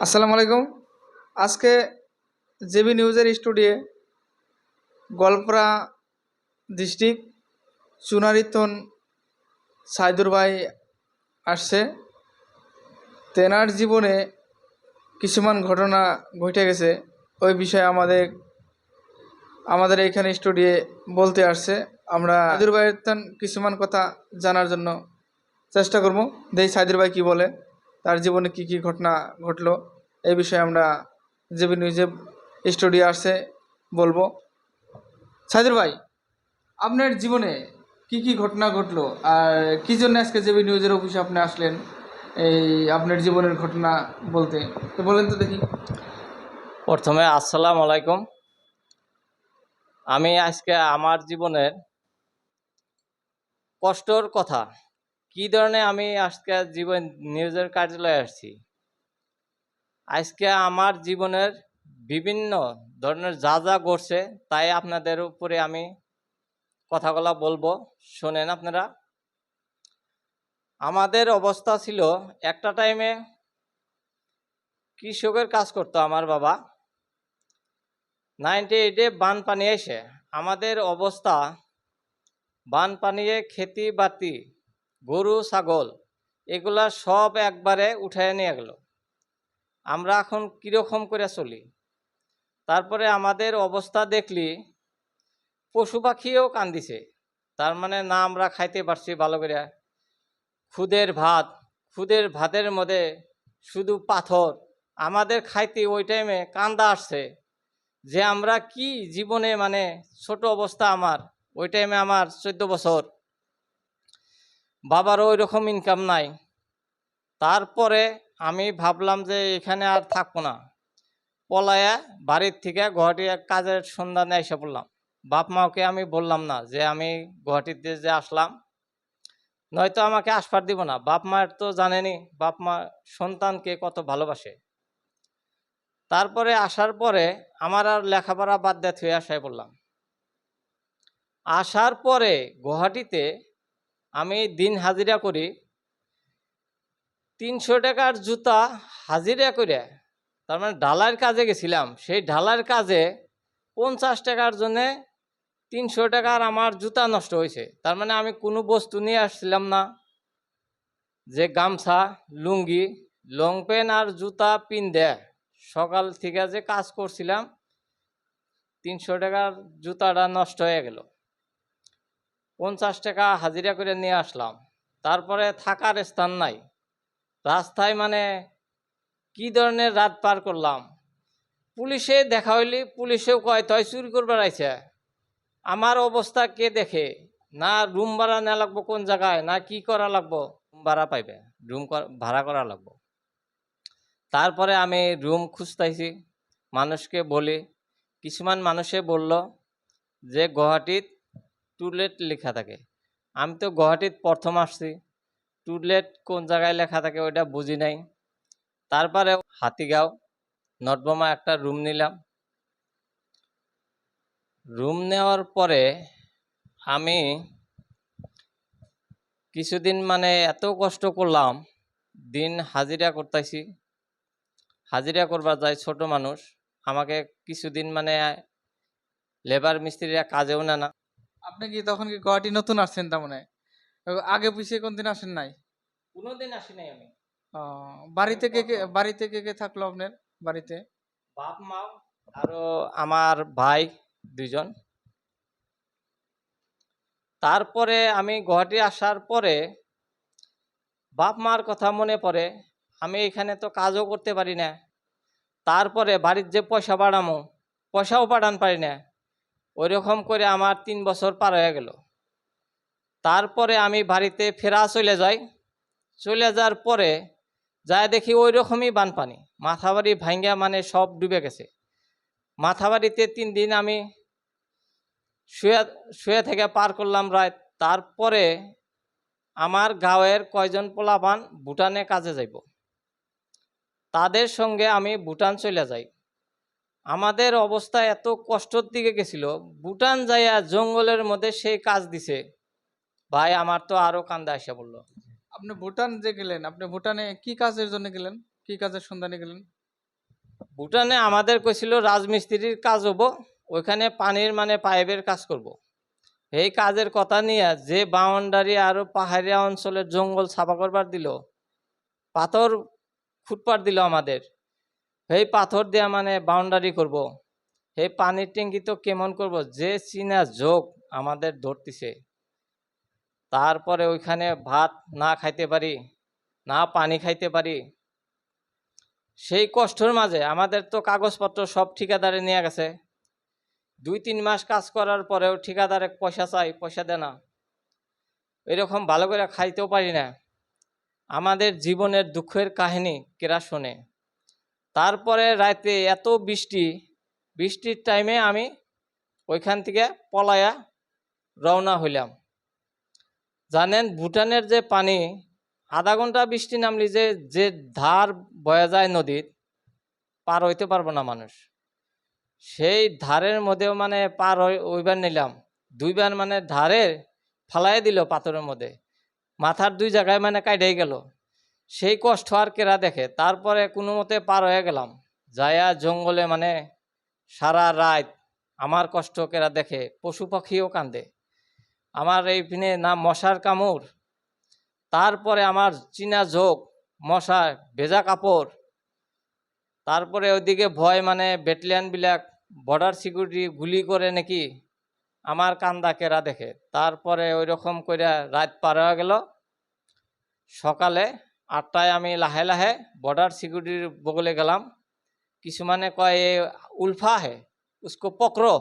আসসালামু আলাইকুম। আজকে জেবি নিউজের স্টুডিও গলপাড়া ডিস্ট্রিক্ট চুনারিথন সাইদুর ভাই আসছে। তেনার জীবনে কিছুমান ঘটনা ঘটে গেছে, ওই বিষয়ে আমাদের এইখানে স্টুডিও বলতে আসছে। আমরা সাইদুর ভাইয়ের কিছুমান কথা জানার জন্য চেষ্টা করব। সাইদুর ভাই কি বলে, তার জীবনে কি কি ঘটনা ঘটলো, এই বিষয়ে আমরা জেবি নিউজে স্টুডিও আসছে বলবো। সাইদুর ভাই, আপনার জীবনে কি কি ঘটনা ঘটলো আর কি জন্য আজকে জেবি নিউজের অফিসে আপনি আসলেন এই আপনার জীবনের ঘটনা বলতে, তো বলেন তো দেখি। প্রথমে আসসালামু আলাইকুম। আমি আজকে আমার জীবনের কষ্টর কথা কি ধরনের আমি আজকে জীবন নিউজের কার্যালয়ে আসছি। আজকে আমার জীবনের বিভিন্ন ধরনের যা যা ঘটছে তাই আপনাদের উপরে আমি কথাগুলো বলবো, শোনেন আপনারা। আমাদের অবস্থা ছিল, একটা টাইমে কৃষকের কাজ করতো আমার বাবা। 98-এ বানপানি এসে আমাদের অবস্থা, বানপানিয়ে খেতি বাতি গরু ছাগল এগুলা সব একবারে উঠায় নিয়ে গেল। আমরা এখন কীরকম করে চলি? তারপরে আমাদের অবস্থা দেখলি পশু পাখিও কান্দিছে। তার মানে না আমরা খাইতে পারছি ভালো করে। খুদের ভাতের মধ্যে শুধু পাথর। আমাদের খাইতে ওই টাইমে কান্দা আসছে যে আমরা কি জীবনে, মানে ছোট অবস্থা আমার। ওই টাইমে আমার 14 বছর, বাবারও ওই রকম ইনকাম নাই। তারপরে আমি ভাবলাম যে এখানে আর থাকবো না, পলায়া বাড়ির থেকে গুয়াহাটি এক কাজের সন্ধানে এসে পড়লাম। বাপ মাকে আমি বললাম না যে আমি গুয়াহাটিতে যে আসলাম, নয়তো আমাকে আসপার দিব না। বাপ মায়ের তো জানেনি বাপ মা সন্তানকে কত ভালোবাসে। তারপরে আসার পরে আমার আর লেখাপড়া বাদ দিয়ে থুয়ে আসায় বললাম। আসার পরে গুয়াহাটিতে আমি দিন হাজিরা করি, 300 টাকার জুতা হাজিরা করে, তার মানে ঢালাইয়ের কাজে গেছিলাম। সেই ঢালাইয়ের কাজে 50 টাকার জন্যে 300 টাকার আমার জুতা নষ্ট হয়েছে। তার মানে আমি কোনো বস্তু নিয়ে আসছিলাম না, যে গামছা লুঙ্গি লং পেন আর জুতা পিন্দে সকাল থেকে যে কাজ করছিলাম, 300 টাকার জুতাটা নষ্ট হয়ে গেল। 50 টাকা হাজিরা করে নিয়ে আসলাম। তারপরে থাকার স্থান নাই, রাস্তায় মানে কি ধরনের রাত পার করলাম। পুলিশে দেখা হইলি, পুলিশেও কয় তয় চুরি করবার আইছে। আমার অবস্থা কে দেখে? না রুম ভাড়া নেওয়া লাগবো কোন জায়গায়, না কি করা লাগবো। রুম ভাড়া পাইবে, রুম ভাড়া করা লাগবো। তারপরে আমি রুম খুঁজতেছি, মানুষকে বলি। কিছুমান মানুষে বলল যে গুয়াহাটিত টুলেট লেখা থাকে। আমি তো গুয়াহাটিত প্রথম আসছি, টুলেট কোন জায়গায় লেখা থাকে ওইটা বুঝি নাই। তারপরে হাতিগাঁও নটবমা একটা রুম নিলাম। রুম নেওয়ার পরে আমি কিছুদিন মানে এত কষ্ট করলাম, দিন হাজিরা করতেছি। হাজিরা করবার যায় ছোট মানুষ, আমাকে কিছুদিন মানে লেবার মিস্ত্রিরা কাজেও না। আপনি কি তখন কি গুয়াহাটি নতুন আসছেন? তার মানে আগে পিছিয়ে কোনদিন আসেন নাই? কোনোদিন আসি নাই আমি। বাড়িতে বাড়িতে কে কে থাকলো আপনার বাড়িতে? বাপ মা আরো আমার ভাই 2জন। তারপরে আমি গুয়াহাটি আসার পরে বাপ মার কথা মনে পড়ে। আমি এখানে তো কাজও করতে পারি না। তারপরে বাড়ির যে পয়সা পাঠামো, পয়সাও পাঠান পারি না। ওই রকম করে আমার 3 বছর পার হয়ে গেল। তারপরে আমি বাড়িতে ফেরা চলে যাই। চলে যাওয়ার পরে যায় দেখি ওই রকমই বানপানি, মাথাবাড়ি ভাঙ্গা মানে সব ডুবে গেছে। মাথাবাড়িতে 3 দিন আমি শুয়ে শুয়ে থেকে পার করলাম রাত। তারপরে আমার গাঁয়ের কয়জন পোলাপান ভুটানে কাজে যাইব, তাদের সঙ্গে আমি ভুটান চলে যাই। আমাদের অবস্থা এত কষ্টর দিকে গেছিল, ভুটান যাইয়া জঙ্গলের মধ্যে সেই কাজ দিছে। ভাই আমার তো আরো কান্দা এসে বললো। আপনি ভুটান যে গেলেন, আপনি ভুটানে কি কাজের জন্য গেলেন? কি কাজের সন্ধানে গেলেন? ভুটানে আমাদের কইছিল রাজমিস্ত্রির কাজ হবো, ওইখানে পানির মানে পাইপের কাজ করব। এই কাজের কথা নিয়ে যে বাউন্ডারি আর পাহাড়িয়া অঞ্চলের জঙ্গল সাফা করবার দিল, পাথর ফুটপাট দিল আমাদের, এই পাথর দিয়া মানে বাউন্ডারি করব। এই পানির ট্যাঙ্কি তো কেমন করব, যে চীনা যোগ আমাদের ধরতিছে। তারপরে ওইখানে ভাত না খাইতে পারি, না পানি খাইতে পারি। সেই কষ্টের মাঝে আমাদের তো কাগজপত্র সব ঠিকাদারে নিয়ে গেছে। 2-3 মাস কাজ করার পরেও ঠিকাদারে পয়সা চাই, পয়সা দেয় না। এরকম ভালো করে খাইতেও পারি না। আমাদের জীবনের দুঃখের কাহিনী কেরা শোনে। তারপরে রাতে এত বৃষ্টি, বৃষ্টির টাইমে আমি ওইখান থেকে পলায়া রওনা হইলাম। জানেন ভুটানের যে পানি, আধা ঘন্টা বৃষ্টি নামলি যে যে ধার বয়ে যায় নদীর, পার হইতে পারবো না মানুষ। সেই ধারের মধ্যেও মানে পার ওইবার নিলাম, 2বার মানে ধারে ফালাই দিল পাথরের মধ্যে, মাথার 2 জায়গায় মানে কাইটাই গেল। সেই কষ্ট আর কেরা দেখে। তারপরে কোনো মতে পার হয়ে গেলাম, যায়া জঙ্গলে মানে সারা রাত আমার কষ্ট কেরা দেখে। পশু পাখিও কান্দে। আমার এই পিনে না মশার কামড়, তারপরে আমার চীনা ঝোঁক, মশা, ভেজা কাপড়, তারপরে ওইদিকে ভয় মানে ব্যাটালিয়ান বিলাক বর্ডার সিকিউরিটি গুলি করে নাকি, আমার কান্দা কেরা দেখে। তারপরে ওই রকম করে রাত পার হয়ে গেল। সকালে 8টায় আমি লাহে লাহে বর্ডার সিকিউরিটির বগলে গেলাম। কিছু মানে কয় এ উল্ফা है उसको पकड़ो,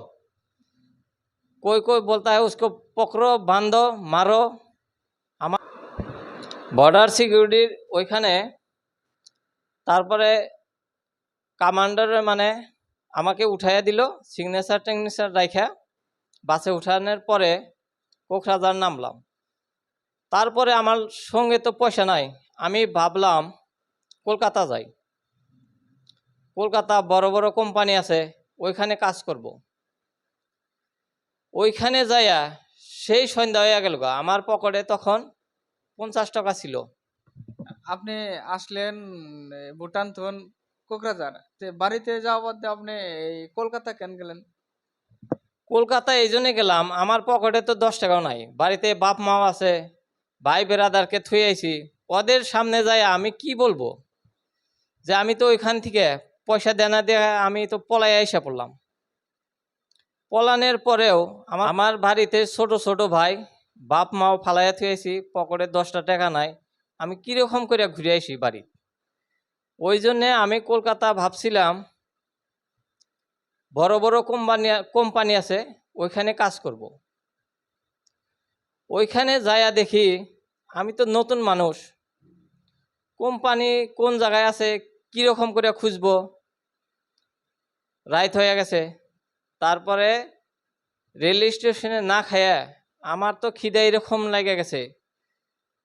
कोई कोई बोलता है उसको पकड़ो बांधो मारो। আমার বর্ডার সিকিউরিটির ওইখানে তারপরে কমান্ডারে মানে আমাকে উঠাইয়া দিল, সিগনেচার টেগনেচার রাইখা বাসে উঠানোর পরে কোকরাঝার নামলাম। তারপরে আমার সঙ্গে তো পয়সা নাই, আমি ভাবলাম কলকাতা যাই। কলকাতা বড় বড় কোম্পানি আছে, ওইখানে কাজ করব। ওইখানে যাইয়া সেই সন্ধ্যা হয়ে গেল। আমার পকেটে তখন 50 টাকা ছিল। আপনি আসলেন ভুটান তখন কোকরাঝার, বাড়িতে যাওয়া বাদ দিয়ে আপনি এই কলকাতা কেন গেলেন? কলকাতা এই জন্যে গেলাম, আমার পকেটে তো 10 টাকাও নাই। বাড়িতে বাপ মাও আছে, ভাই বেরাদারকে থুয়ে আইছি। ওদের সামনে যাই আমি কি বলবো যে আমি তো ওইখান থেকে পয়সা দেনা দিয়ে আমি তো পলাই আইসা পড়লাম। পলানের পরেও আমার বাড়িতে ছোট ছোট ভাই, বাপ মাও ফালাইয়া থুয়েছি, পকেটে 10টা টাকা নাই। আমি কিরকম করে ঘুরে আইসি বাড়ি। ওই জন্যে আমি কলকাতা ভাবছিলাম বড় বড় কোম্পানি আছে, ওইখানে কাজ করব। ওইখানে যাইয়া দেখি আমি তো নতুন মানুষ, কোম্পানি কোন জায়গায় আছে কীরকম করে খুঁজবো। রাত হয়ে গেছে। তারপরে রেল স্টেশনে না খাইয়া আমার তো খিদা এরকম লেগে গেছে।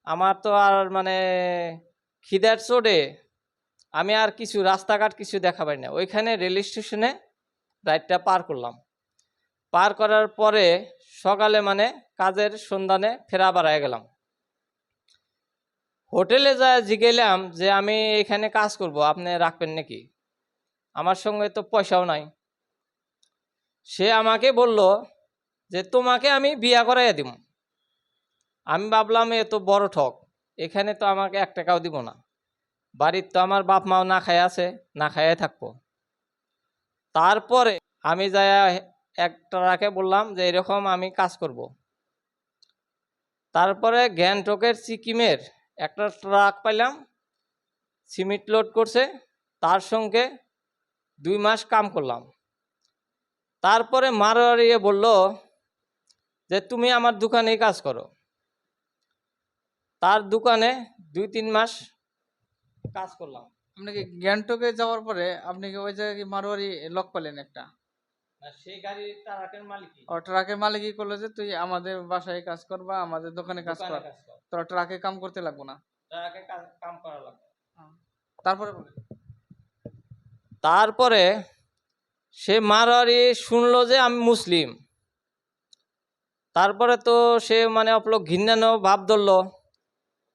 আমার তো আর মানে খিদার চোটে আমি আর কিছু রাস্তাঘাট কিছু দেখা পাই না। ওইখানে রেল স্টেশনে রাতটা পার করলাম। পার করার পরে সকালে মানে কাজের সন্ধানে ফেরা বাড়ায় গেলাম। হোটেলে যা জিগেলাম যে আমি এখানে কাজ করব, আপনি রাখবেন নাকি? আমার সঙ্গে তো পয়সাও নাই। সে আমাকে বলল যে তোমাকে আমি বিয়া করাইয়া দিব। আমি ভাবলাম এ তো বড় ঠক, এখানে তো আমাকে 1 টাকাও দিব না। বাড়ির তো আমার বাপ মাও না খায় আছে, না খাইয়াই থাকবো। তারপরে আমি যাই এক ট্রাকে বললাম যে এরকম আমি কাজ করব। তারপরে গ্যাংটকের সিকিমের একটা ট্রাক পাইলাম, সিমেন্ট লোড করছে, তার সঙ্গে 2 মাস কাম করলাম। তারপরে মারোয়ারিয়ে বলল যে তুমি আমার দোকানেই কাজ করো। তার দোকানে 2-3 মাস কাজ করলাম। আপনাকে গ্যাংটকে যাওয়ার পরে আপনি কি ওই জায়গায় কি মারোয়ারি লক পেলেন একটা? সেই গাড়ির ট্রাকের মালিক ও ট্রাকের মালিক কি করলো যে তুই আমাদের বাসায় কাজ করবা, আমাদের দোকানে কাজ কর, তোর ট্রাকে কাম করতে লাগবো না। ট্রাকে কাম করা লাগবে। তারপরে বলেন। তারপরে সে মারোয়ারি শুনলো যে আমি মুসলিম। তারপরে তো সে মানে অপলোক ঘৃণানো ভাব ধরলো।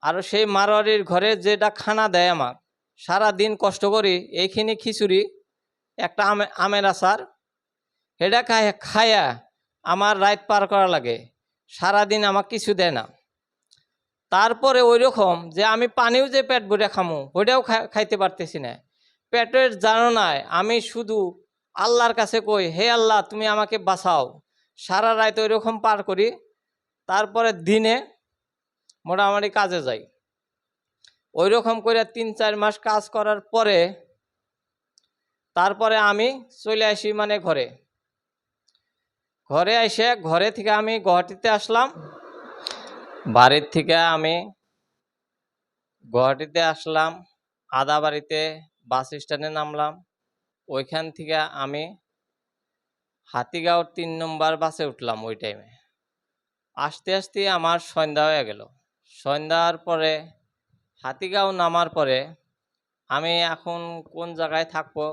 আর সেই মারোয়ারির ঘরে যেটা খানা দেয় আমার, সারা দিন কষ্ট করি এইখানে খিচুড়ি একটা আমের আচার, এটা খায়া আমার রাত পার করা লাগে, সারাদিন আমার কিছু দেয় না। তারপরে ওই রকম যে আমি পানিও যে পেট ভরে খামো ওইটাও খাইতে পারতেছি না। পেটের জাননায় আমি শুধু আল্লাহর কাছে কই, হে আল্লাহ তুমি আমাকে বাঁচাও। সারা রাত ওই রকম পার করি। তারপরে দিনে মোটামুটি কাজে যাই। ওই রকম করে 3-4 মাস কাজ করার পরে তারপরে আমি চলে আসি মানে ঘরে। ঘরে এসে ঘরে থেকে আমি গুয়াহাটিতে আসলাম। বাড়ির থেকে আমি গুয়াহাটিতে আসলাম, আদাবাড়িতে বাস স্ট্যান্ডে নামলাম। ওইখান থেকে আমি হাতিগাঁও 3 নম্বর বাসে উঠলাম। ওই টাইমে আসতে আসতে আমার সন্ধ্যা হয়ে গেল। সন্ধ্যার পরে হাতিগাঁও নামার পরে আমি এখন কোন জায়গায় থাকবো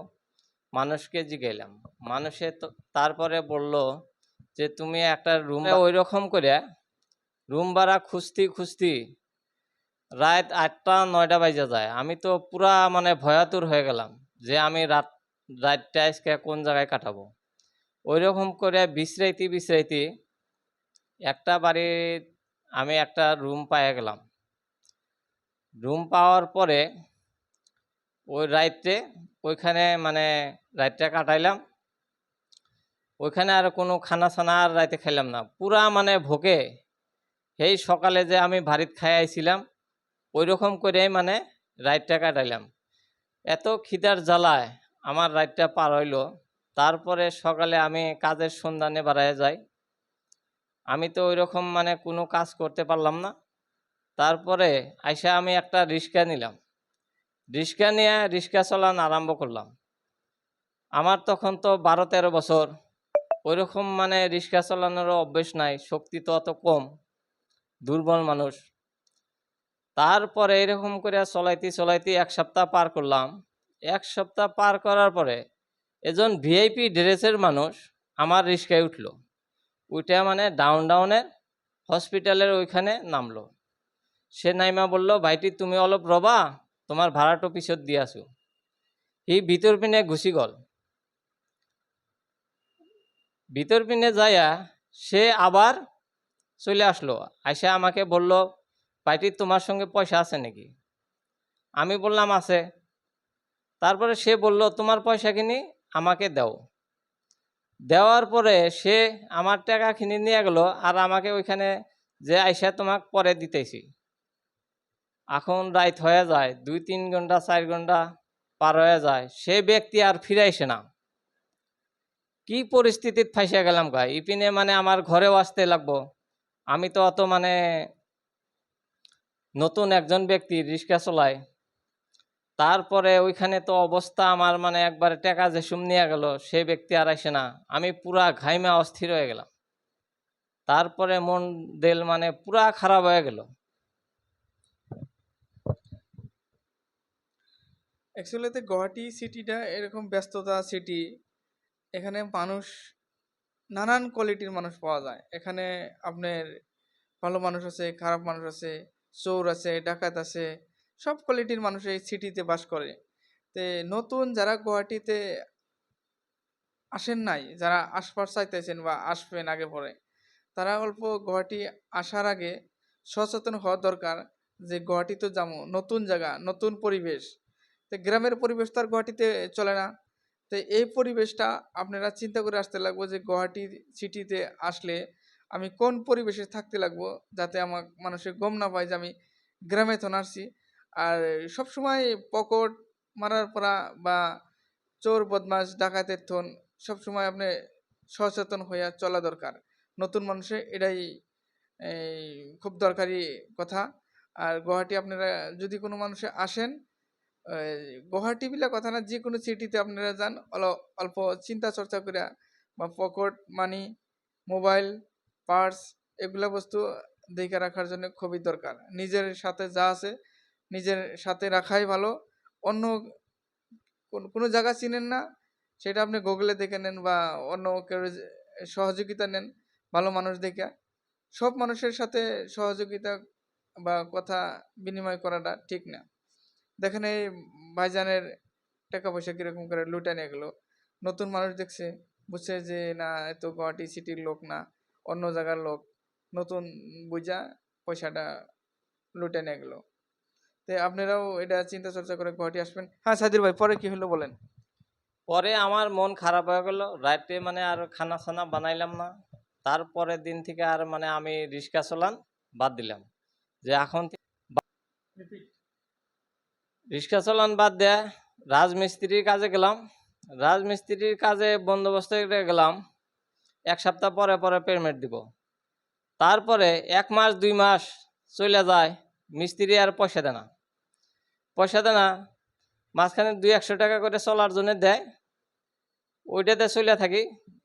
মানুষকে জিগাইলাম। মানুষে তারপরে বলল যে তুমি একটা রুম, ওই রকম করে রুম ভাড়া খুঁজতে খুঁজতে রাত 8টা-9টা বাজে যায়। আমি তো পুরা মানে ভয়াতুর হয়ে গেলাম যে আমি রাতটা আজকে কোন জায়গায় কাটাবো। ওই রকম করে বিশ্রাইতে একটা বাড়ির আমি একটা রুম পেয়ে গেলাম। রুম পাওয়ার পরে ওই রাইতে ওইখানে মানে রাতটা কাটাইলাম। ওইখানে আর কোনো খানা ছানা আর রাইতে খাইলাম না, পুরা মানে ভোকে। সেই সকালে যে আমি ভারিত খাই আইছিলাম ওই রকম করে মানে রাতটা কাটাইলাম। এত খিদার জ্বালায় আমার রাতটা পার হইল। তারপরে সকালে আমি কাজের সন্ধানে বাড়ায় যাই। আমি তো ওই রকম মানে কোনো কাজ করতে পারলাম না। তারপরে আইসা আমি একটা রিক্সা নিলাম। রিক্সা নিয়ে রিক্সা চালান আরম্ভ করলাম। আমার তখন তো 12-13 বছর, ওই রকম মানে রিক্সা চালানোরও অভ্যেস নাই, শক্তি তো অত কম, দুর্বল মানুষ। তারপরে এরকম করে চলাইতে 1 সপ্তাহ পার করলাম। 1 সপ্তাহ পার করার পরে এজন ভিআইপি ড্রেসের মানুষ আমার রিক্সায় উঠলো। উঠে মানে ডাউনের হসপিটালের ওইখানে নামলো। সে নাইমা বলল, ভাইটি তুমি অলপ রবা, তোমার ভাড়াটো পিছত দিয়ে আসো। এই ভিতর পিনে ঘুষি গল। ভিতর পিনে যাইয়া সে আবার চলে আসলো। আইসা আমাকে বলল, ভাইটি তোমার সঙ্গে পয়সা আছে নাকি? আমি বললাম আছে। তারপরে সে বলল, তোমার পয়সা কিনি আমাকে দাও। দেওয়ার পরে সে আমার টাকা কিনে নিয়ে গেল আর আমাকে ওইখানে যে আইসা তোমাকে পরে দিতেছি। এখন রাত হয়ে যায়, 2-3 ঘন্টা 4 ঘন্টা পার হয়ে যায়, সে ব্যক্তি আর ফিরে আসে না। কি পরিস্থিতিতে ফাইসা গেলাম গায়ে ইপিনে মানে আমার ঘরেও আসতে লাগবো। আমি তো অত মানে নতুন একজন ব্যক্তি রিক্সা চলায়। তারপরে ওইখানে তো অবস্থা আমার মানে একবারে টাকা যে সুম নিয়ে গেল, সে ব্যক্তি আর আসে না। আমি পুরা ঘাইমা অস্থির হয়ে গেলাম। তারপরে মন দিল মানে পুরা খারাপ হয়ে গেল। অ্যাকচুয়ালিতে গুয়াহাটি সিটিটা এরকম ব্যস্ততা সিটি। এখানে মানুষ নানান কোয়ালিটির মানুষ পাওয়া যায়। এখানে আপনার ভালো মানুষ আছে, খারাপ মানুষ আছে, চোর আছে, ডাকাত আছে, সব কোয়ালিটির মানুষ এই সিটিতে বাস করে। তে নতুন যারা গুয়াহাটিতে আসেন নাই, যারা আসবার চাইতেছেন বা আসবেন আগে পরে, তারা অল্প গুয়াহাটি আসার আগে সচেতন হওয়া দরকার যে গুয়াহাটি তো যাবো, নতুন জায়গা, নতুন পরিবেশ। তো গ্রামের পরিবেশ তো আর গুয়াহাটিতে চলে না। তো এই পরিবেশটা আপনারা চিন্তা করে আসতে লাগবো যে গুয়াহাটি সিটিতে আসলে আমি কোন পরিবেশে থাকতে লাগবো, যাতে আমার মানুষের গম না পায় যে আমি গ্রামে তো আসছি। আর সবসময় পকেট মারার পরা বা চোর বদমাশ ডাকাতের থন সবসময় আপনি সচেতন হইয়া চলা দরকার। নতুন মানুষের এটাই এই খুব দরকারি কথা। আর গুয়াহাটি আপনারা যদি কোনো মানুষে আসেন, গুয়াহাটি বিলা কথা না, যে কোনো সিটিতে আপনারা যান, অল্প চিন্তা চর্চা করে বা পকেট মানি, মোবাইল, পার্স, এগুলা বস্তু দেখে রাখার জন্য খুবই দরকার। নিজের সাথে যা আছে নিজের সাথে রাখাই ভালো। অন্য কোনো জায়গা চিনেন না, সেটা আপনি গুগলে দেখে নেন বা অন্য কেউ সহযোগিতা নেন ভালো মানুষ দেখে। সব মানুষের সাথে সহযোগিতা বা কথা বিনিময় করাটা ঠিক না। দেখেন এই ভাইজানের টাকা পয়সা কিরকম করে লুটে নিয়ে গেলো। নতুন মানুষ দেখছে, বুঝছে যে না এত গুয়াহাটি সিটির লোক না, অন্য জায়গার লোক, নতুন বুঝা পয়সাটা লুটে নিয়ে গেল। তো আপনারাও এটা চিন্তা চর্চা করে গুয়াহাটি আসবেন। হ্যাঁ সাদির ভাই, পরে কি হলো বলেন। পরে আমার মন খারাপ হয়ে গেল, রাতে মানে আর খানা ছানা বানাইলাম না। তারপরের দিন থেকে আর মানে আমি রিক্সা চালান বাদ দিলাম, যে এখন রিক্সা চালান বাদ দেয়া রাজমিস্ত্রির কাজে গেলাম। রাজমিস্ত্রির কাজে বন্দোবস্ত করে গেলাম, 1 সপ্তাহ পরে পরে পেমেন্ট দিব। তারপরে 1 মাস 2 মাস চলে যায়, মিস্ত্রি আর পয়সা দেয় না। পয়সা দেয় না, মাঝখানে 200-100 টাকা করে চলার জন্য দেয়, ওইটাতে চলে থাকি।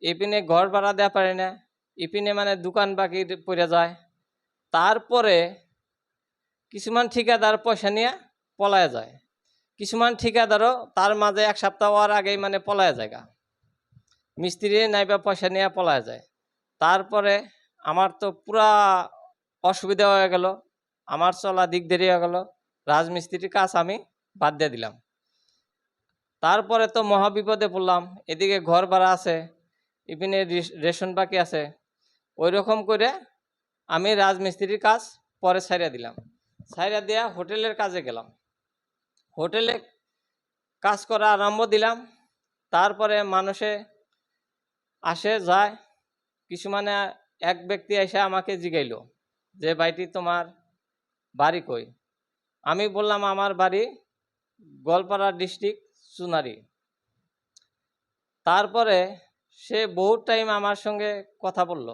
ইপিনে ঘর ভাড়া দেওয়া পারি না, ইপিনে মানে দোকান বাকি পড়ে যায়। তারপরে কিছুমান ঠিকাদার পয়সা নিয়ে পলায় যায়, কিছুমান ঠিকাদারও তার মাঝে 1 সপ্তাহ হওয়ার আগেই মানে পলায় যায়, মিস্ত্রি নাইবা পয়সা নিয়ে পলায় যায়। তারপরে আমার তো পুরা অসুবিধা হয়ে গেল, আমার চলা দিক দেরি হয়ে গেল, রাজমিস্ত্রির কাজ আমি বাদ দিয়ে দিলাম। তারপরে তো মহা বিপদে পড়লাম, এদিকে ঘর ভাড়া আছে, ইপিনে রেশন বাকি আছে। ওই রকম করে আমি রাজমিস্ত্রির কাজ পরে ছাইড়া দিলাম। ছাইড়া দিয়া হোটেলের কাজে গেলাম, হোটেলে কাজ করা আরম্ভ দিলাম। তারপরে মানুষে আসে যায়, কিছু মানে এক ব্যক্তি এসে আমাকে জিগাইল যে ভাইটি তোমার বাড়ি কই। আমি বললাম আমার বাড়ি গোয়ালপাড়া ডিস্ট্রিক্ট চুনারি। তারপরে সে বহুত টাইম আমার সঙ্গে কথা বলল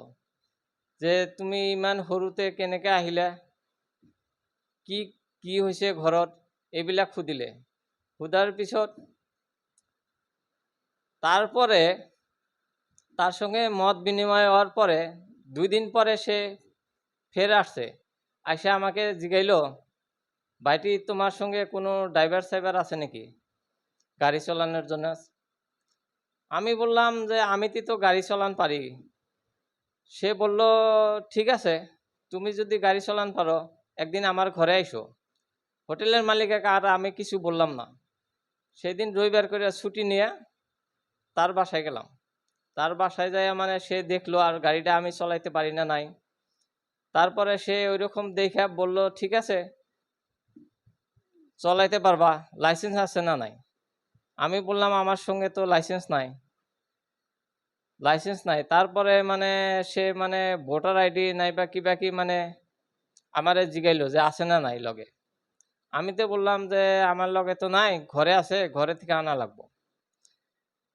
যে তুমি ইমান সৰুতে কেনেকে আহিলা, কি কি হৈছে ঘৰত, এইবিলাক সুধিলে। সোধার পিছত তারপরে তার সঙ্গে মত বিনিময় হওয়ার পরে 2 দিন পরে সে ফের আসছে, আইসা আমাকে জিগাইল ভাইটি তোমার সঙ্গে কোনো ড্রাইভার সাইভার আছে নাকি গাড়ি চালানোর জন্য। আমি বললাম যে আমি তো গাড়ি চালান পারি। সে বলল ঠিক আছে, তুমি যদি গাড়ি চালান পারো একদিন আমার ঘরে আইসো। হোটেলের মালিককে আর আমি কিছু বললাম না। সেদিন রবিবার করে ছুটি নিয়ে তার বাসায় গেলাম। তার বাসায় যাই মানে সে দেখলো আর গাড়িটা আমি চালাইতে পারি না নাই। তারপরে সে ওইরকম দেখে বলল ঠিক আছে চালাইতে পারবা, লাইসেন্স আছে না নাই। আমি বললাম আমার সঙ্গে তো লাইসেন্স নাই, লাইসেন্স নাই। তারপরে মানে সে মানে ভোটার আইডি নাই বা কিবা কি মানে আমারে জিগাইলো যে আছে না নাই লগে। আমি তো বললাম যে আমার লগে তো নাই, ঘরে আছে, ঘরে থেকে আনা লাগবো।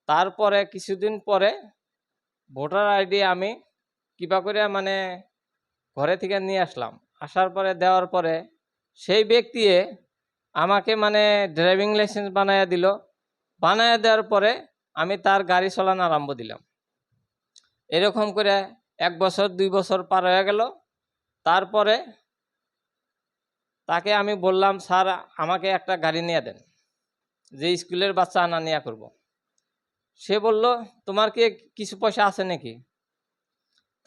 তারপরে কিছুদিন পরে ভোটার আইডি আমি কিবা করে মানে ঘরে থেকে নিয়ে আসলাম। আসার পরে দেওয়ার পরে সেই ব্যক্তি আমাকে মানে ড্রাইভিং লাইসেন্স বানাইয়া দিল। বানাইয়া দেওয়ার পরে আমি তার গাড়ি চালানো আরম্ভ দিলাম। এরকম করে 1 বছর 2 বছর পার হয়ে গেল। তারপরে তাকে আমি বললাম স্যার আমাকে একটা গাড়ি নিয়ে দেন, যে স্কুলের বাচ্চা আনা নিয়া করব। সে বলল তোমার কি কিছু পয়সা আছে নাকি।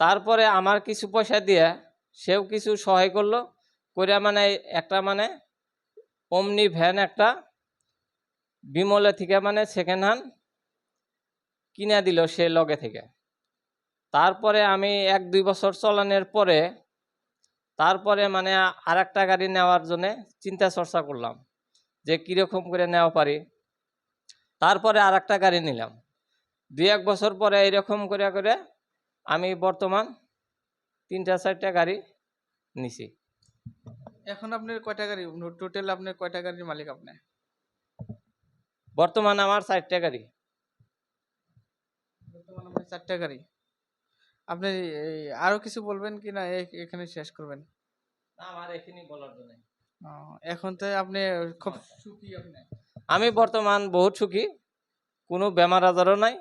তারপরে আমার কিছু পয়সা দিয়ে সেও কিছু সহায় করলো, করে মানে একটা মানে অমনি ভ্যান একটা বিমলে থেকে মানে সেকেন্ড হ্যান্ড কিনে দিল সে লগে থেকে। তারপরে আমি 1-2 বছর চালানোর পরে তারপরে মানে আর একটা গাড়ি নেওয়ার জন্য চিন্তা চর্চা করলাম যে কীরকম করে নেওয়া পারি। তারপরে আর একটা গাড়ি নিলাম। 2-1 বছর পরে এরকম করে করে আমি বর্তমান 3-4টা গাড়ি নিছি। এখন আপনার কয়টা গাড়ি, টোটাল আপনার কয়টা গাড়ির মালিক আপনি? বর্তমান আমার 4টা গাড়ি। বর্তমানে আপনার 4টা গাড়ি। আপনি এই আরো কিছু বলবেন কি না এখানে শেষ করবেন? না, আমার এখানেই বলার জন্য। এখন তো আপনি খুব সুখী আপনি? আমি বর্তমান বহুত সুখী, কোনো বেমার আজারও নাই।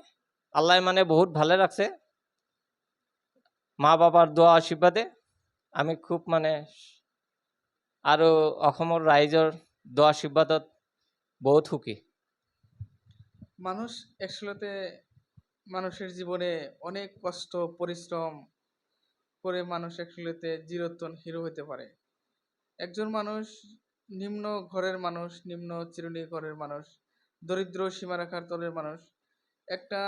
আল্লাহ মানে বহুত ভালো রাখছে, মা বাবার দোয়া আশীর্বাদে আমি খুব মানে আৰু অসমৰ ৰাইজৰ দোয়া আশীর্বাদত বহুত সুখী। মানুষ একসাথে মানুষের জীবনে অনেক কষ্ট পরিশ্রম করে মানুষ একসাথে চিরন্তন হিরো হতে পারে। একজন মানুষ নিম্ন ঘরের মানুষ, নিম্ন শ্রেণী ঘরের মানুষ, দরিদ্র সীমারেখার তলের মানুষ, একটা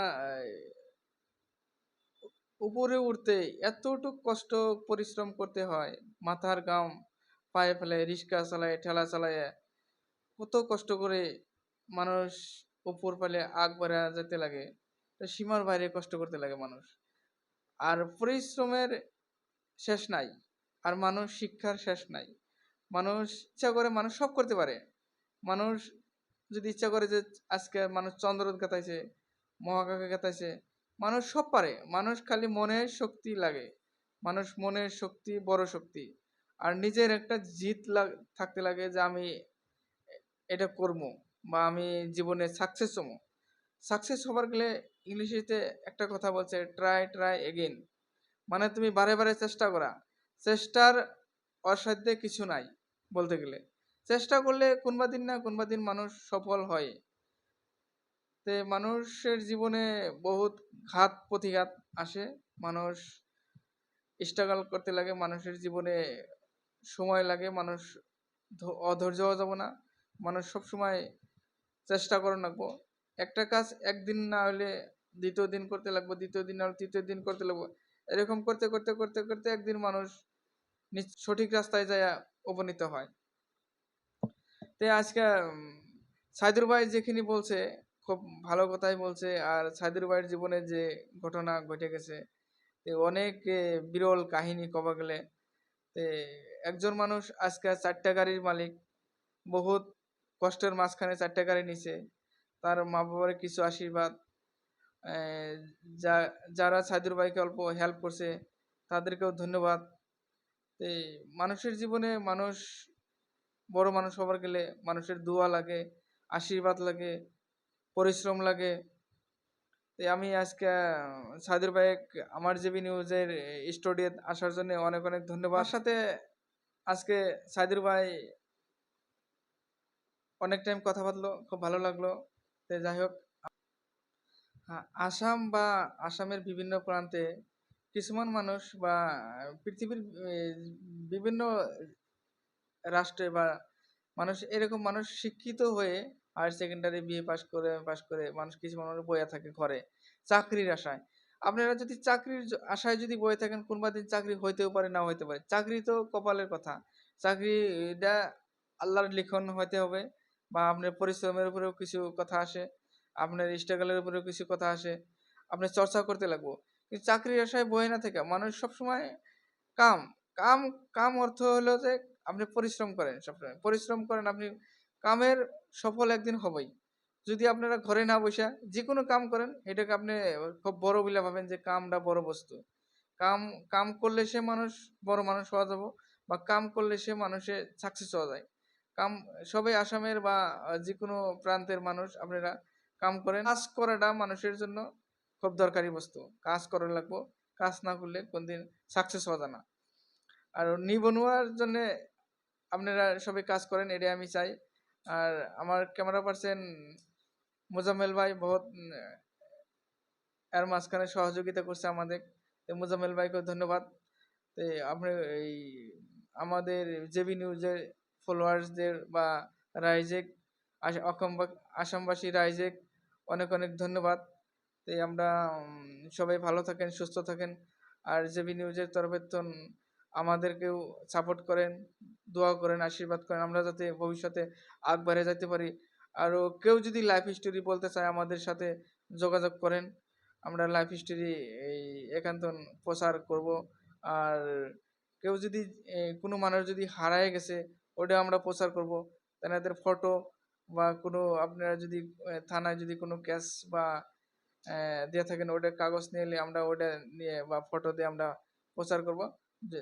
উপরে উঠতে এতটুক কষ্ট পরিশ্রম করতে হয়, মাথার ঘাম পায়ে ফেলে রিক্সা চালায়, ঠেলা চালায়, কত কষ্ট করে মানুষ উপর পেলে আগ বাড়া যেতে লাগে। তো সীমার বাইরে কষ্ট করতে লাগে মানুষ। আর পরিশ্রমের শেষ নাই, আর মানুষ শিক্ষার শেষ নাই। মানুষ ইচ্ছা করে মানুষ সব করতে পারে। মানুষ যদি ইচ্ছা করে যে আজকে মানুষ চন্দ্র গাতাইছে, মহাকাশে গাতাইছে, মানুষ সব পারে। মানুষ খালি মনের শক্তি লাগে। মানুষ মনের শক্তি বড় শক্তি। আর নিজের একটা জিত থাকতে লাগে যে আমি এটা করবো বা আমি জীবনে সাকসেস হবো। সাকসেস হবার গেলে ইংলিশেতে একটা কথা বলছে, ট্রাই ট্রাই এগেইন। মানে তুমি বারে বারে চেষ্টা করা। চেষ্টার অসাধ্যে কিছু নাই বলতে গেলে। চেষ্টা করলে কোনবা দিন না কোনবা দিন মানুষ সফল হয়। তে মানুষের জীবনে বহুত ঘাত প্রতিঘাত আসে। মানুষ স্ট্রাগল করতে লাগে, মানুষের জীবনে সময় লাগে, মানুষ অধৈর্য হওয়া যাব না। মানুষ সবসময় চেষ্টা করে রাখবো। একটা কাজ একদিন না হলে দ্বিতীয় দিন করতে লাগবো, দ্বিতীয় দিন না হলে তৃতীয় দিন করতে লাগবো। এরকম করতে করতে করতে করতে একদিন মানুষ সঠিক রাস্তায় যায় উপনীত হয়। তো আজকে সাইদুর ভাই যেখানে বলছে খুব ভালো কথাই বলছে। আর সাইদুর ভাইয়ের জীবনে যে ঘটনা ঘটে গেছে, অনেক বিরল কাহিনী কবা গেলে। তে একজন মানুষ আজকে 4টা গাড়ির মালিক, বহুত কষ্টের মাঝখানে 4টা গাড়ি নিছে। তার মা বাবার কিছু আশীর্বাদ, যারা সাইদুর ভাইকে অল্প হেল্প করছে তাদেরকেও ধন্যবাদ। মানুষের জীবনে মানুষ বড় মানুষ হবার গেলে মানুষের দোয়া লাগে, আশীর্বাদ লাগে, পরিশ্রম লাগে। আমি আজকে সাইদুর ভাই আমার জিবি নিউজের স্টুডিও আসার জন্য অনেক অনেক ধন্যবাদ। আমার সাথে আজকে সাইদুর ভাই অনেক টাইম কথা বললো, খুব ভালো লাগলো। যাই হোক, আসাম বা আসামের বিভিন্ন প্রান্তে কিছুমান মানুষ বা পৃথিবীর বিভিন্ন রাষ্ট্রে বা মানুষ এরকম মানুষ শিক্ষিত হয়ে হায়ার সেকেন্ডারি বিএ পাশ করে মানুষ কিছু মানুষ বইয়া থাকে ঘরে চাকরির আশায়। আপনারা যদি চাকরির আশায় যদি বয়ে থাকেন, কোনবা দিন চাকরি হইতেও পারে, না হইতে পারে। চাকরি তো কপালের কথা। চাকরিটা আল্লাহর লিখন হইতে হবে, বা আপনার পরিশ্রমের উপরেও কিছু কথা আসে, আপনার স্ট্রাগলের উপরেও কিছু কথা আসে, আপনার চর্চা করতে লাগবো। কিন্তু চাকরির আশায় বয়ে না থেকে মানুষ সবসময় কাম কাম কাম অর্থ হলো যে আপনি পরিশ্রম করেন, সবসময় পরিশ্রম করেন, আপনি কামের সফল একদিন হবেই। যদি আপনারা ঘরে না বসে যে কোনো কাম করেন, এটাকে আপনি খুব বড় বলে ভাবেন যে কামটা বড় বস্তু। কাম কাম করলে সে মানুষ বড় মানুষ হওয়া যাব, বা কাম করলে সে মানুষে সাকসেস হওয়া যায়। কাম সবাই আসামের বা যে কোনো প্রান্তের মানুষ আপনারা কাম করেন। কাজ করাটা মানুষের জন্য খুব দরকারি বস্তু। কাজ করা লাগবো। কাজ না করলে কোনদিন সাকসেস হওয়া যায় না। আর নিবনুয়ার জন্য আপনারা সবাই কাজ করেন, এটাই আমি চাই। আর আমার ক্যামেরা পার্সন মোজাম্মেল ভাই বহুত এর মাঝখানে সহযোগিতা করছে আমাদের। মোজাম্মেল ভাইকে ধন্যবাদ। আপনি এই আমাদের জেবি নিউজের ফলোয়ার্সদের বা রাইজেক আসামবাসী রাইজেক অনেক অনেক ধন্যবাদ। আমরা সবাই ভালো থাকেন, সুস্থ থাকেন। আর জেবি নিউজের তরফের আমাদেরকেও সাপোর্ট করেন, দোয়া করেন, আশীর্বাদ করেন, আমরা যাতে ভবিষ্যতে আগবাড়ে যেতে পারি। আরও কেউ যদি লাইফ স্টোরি বলতে চায় আমাদের সাথে যোগাযোগ করেন। আমরা লাইফ স্টোরি এই একান্তন প্রচার করব। আর কেউ যদি কোনো মানুষ যদি হারায় গেছে, ওটা আমরা প্রচার করব। তেনাদের ফটো বা কোনো আপনারা যদি থানায় যদি কোনো কেস বা দিয়ে থাকেন, ওটা কাগজ নিয়ে এলে আমরা ওটা নিয়ে বা ফটো দিয়ে আমরা প্রচার করব। যে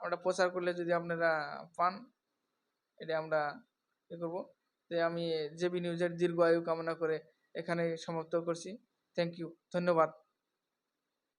আমরা প্রচার করলে যদি আপনারা পান, এটা আমরা করব। আমি জেবি নিউজের দীর্ঘ আয়ু কামনা করে এখানে সমাপ্ত করছি। থ্যাংক ইউ, ধন্যবাদ।